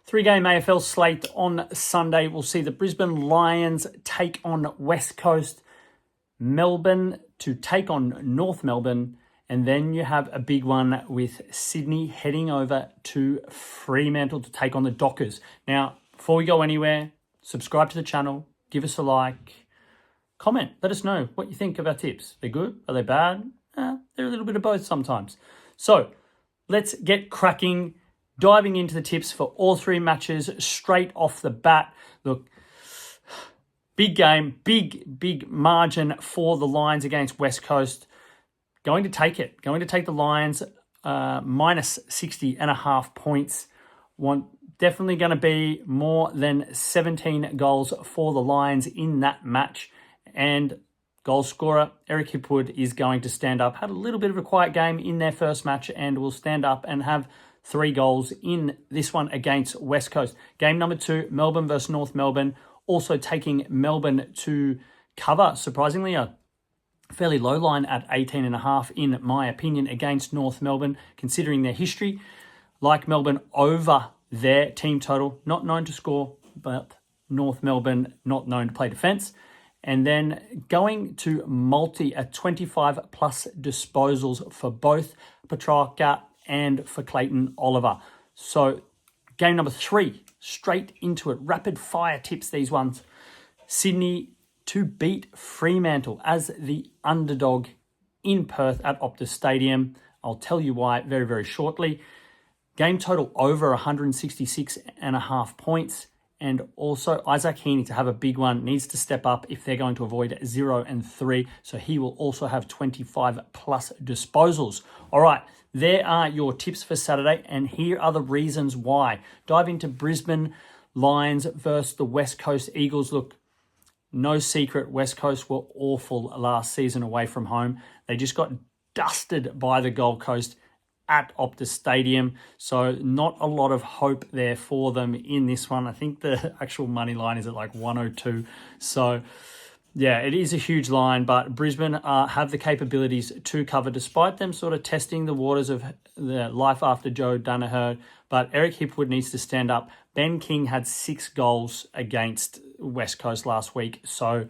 Three-game AFL slate on Sunday. We'll see the Brisbane Lions take on West Coast, Melbourne to take on North Melbourne, and then you have a big one with Sydney heading over to Fremantle to take on the Dockers. Now, before we go anywhere, subscribe to the channel, give us a like, comment, let us know what you think of our tips. They're good? Are they bad? They're a little bit of both sometimes. So, let's get cracking. Diving into the tips for all three matches straight off the bat. Look, big game, big margin for the Lions against West Coast. Going to take it. Going to take the Lions minus 60.5 points. Definitely going to be more than 17 goals for the Lions in that match. And goal scorer Eric Hipwood is going to stand up. Had a little bit of a quiet game in their first match and will stand up and have 3 goals in this one against West Coast. Game number 2, Melbourne versus North Melbourne. Also taking Melbourne to cover, surprisingly, a fairly low line at 18.5 in my opinion against North Melbourne, considering their history. Like Melbourne over their team total, not known to score, but North Melbourne not known to play defence. And then going to multi at 25 plus disposals for both Petrarca and for Clayton Oliver. So game number 3, straight into it. Rapid fire tips, these ones. Sydney to beat Fremantle as the underdog in Perth at Optus Stadium. I'll tell you why very, very shortly. Game total over 166.5 points. And also Isaac Heaney to have a big one, needs to step up if they're going to avoid 0 and 3. So he will also have 25 plus disposals. All right, there are your tips for Saturday, and here are the reasons why. Dive into Brisbane Lions versus the West Coast Eagles. Look, no secret, West Coast were awful last season away from home. They just got dusted by the Gold Coast at Optus Stadium. So not a lot of hope there for them in this one. I think the actual money line is at like 102. So yeah, it is a huge line, but Brisbane have the capabilities to cover despite them sort of testing the waters of the life after Joe Danaher. But Eric Hipwood needs to stand up. Ben King had 6 goals against West Coast last week. So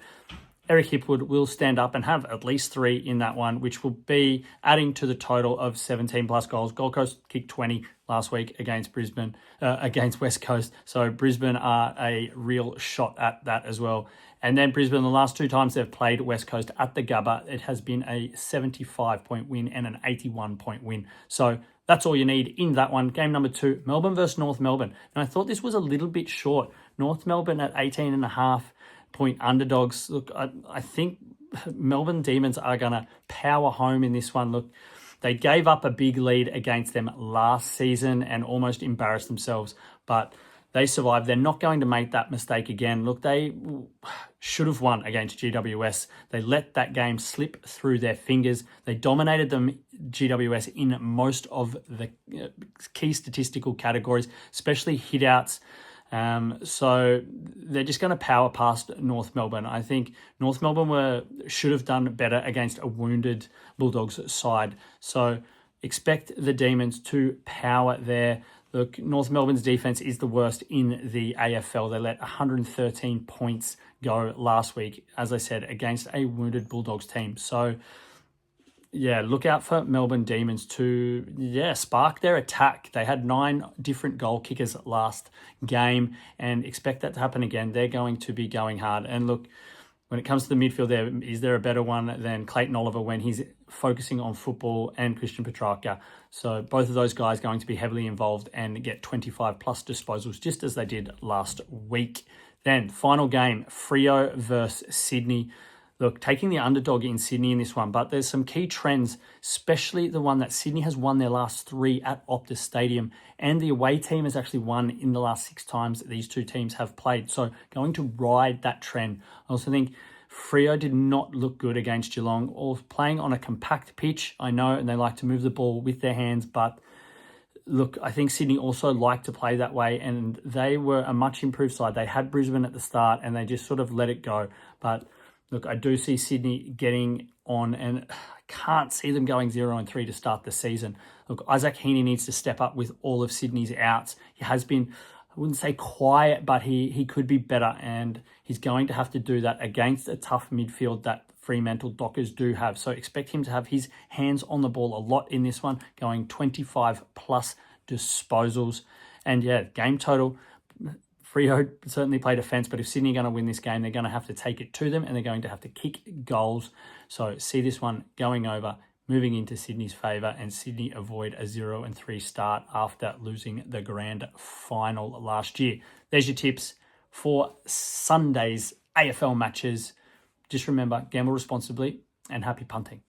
Eric Hipwood will stand up and have at least 3 in that one, which will be adding to the total of 17 plus goals. Gold Coast kicked 20 last week against Brisbane, against West Coast. So Brisbane are a real shot at that as well. And then Brisbane, the last 2 times they've played West Coast at the Gabba, it has been a 75-point win and an 81-point win. So that's all you need in that one. Game number 2, Melbourne versus North Melbourne. And I thought this was a little bit short. North Melbourne at 18.5-point underdogs. Look, I think Melbourne Demons are going to power home in this one. Look, they gave up a big lead against them last season and almost embarrassed themselves, but they survived. They're not going to make that mistake again. Look, they should have won against GWS. They let that game slip through their fingers. They dominated them, GWS, in most of the key statistical categories, especially hit-outs. So they're just going to power past North Melbourne. I think North Melbourne should have done better against a wounded Bulldogs side. So expect the Demons to power there. Look, North Melbourne's defense is the worst in the AFL. They let 113 points go last week, as I said, against a wounded Bulldogs team. So yeah, look out for Melbourne Demons to, spark their attack. They had 9 different goal kickers last game and expect that to happen again. They're going to be going hard. And look, when it comes to the midfield, is there a better one than Clayton Oliver when he's focusing on football, and Christian Petrarca? So both of those guys going to be heavily involved and get 25 plus disposals, just as they did last week. Then final game, Freo versus Sydney. Look, taking the underdog in Sydney in this one, but there's some key trends, especially the one that Sydney has won their last 3 at Optus Stadium, and the away team has actually won in the last 6 times that these 2 teams have played. So going to ride that trend. I also think Freo did not look good against Geelong, or playing on a compact pitch. I know, and they like to move the ball with their hands, but look, I think Sydney also like to play that way, and they were a much improved side. They had Brisbane at the start, and they just sort of let it go. But look, I do see Sydney getting on, and I can't see them going 0 and 3 to start the season. Look, Isaac Heaney needs to step up with all of Sydney's outs. He has been I wouldn't say quiet, but he could be better, and he's going to have to do that against a tough midfield that Fremantle Dockers do have. So expect him to have his hands on the ball a lot in this one, going 25 plus disposals. And yeah, game total, Freo certainly play defence, but if Sydney are going to win this game, they're going to have to take it to them, and they're going to have to kick goals. So see this one going over, moving into Sydney's favour, and Sydney avoid a 0-3 start after losing the grand final last year. There's your tips for Sunday's AFL matches. Just remember, gamble responsibly and happy punting.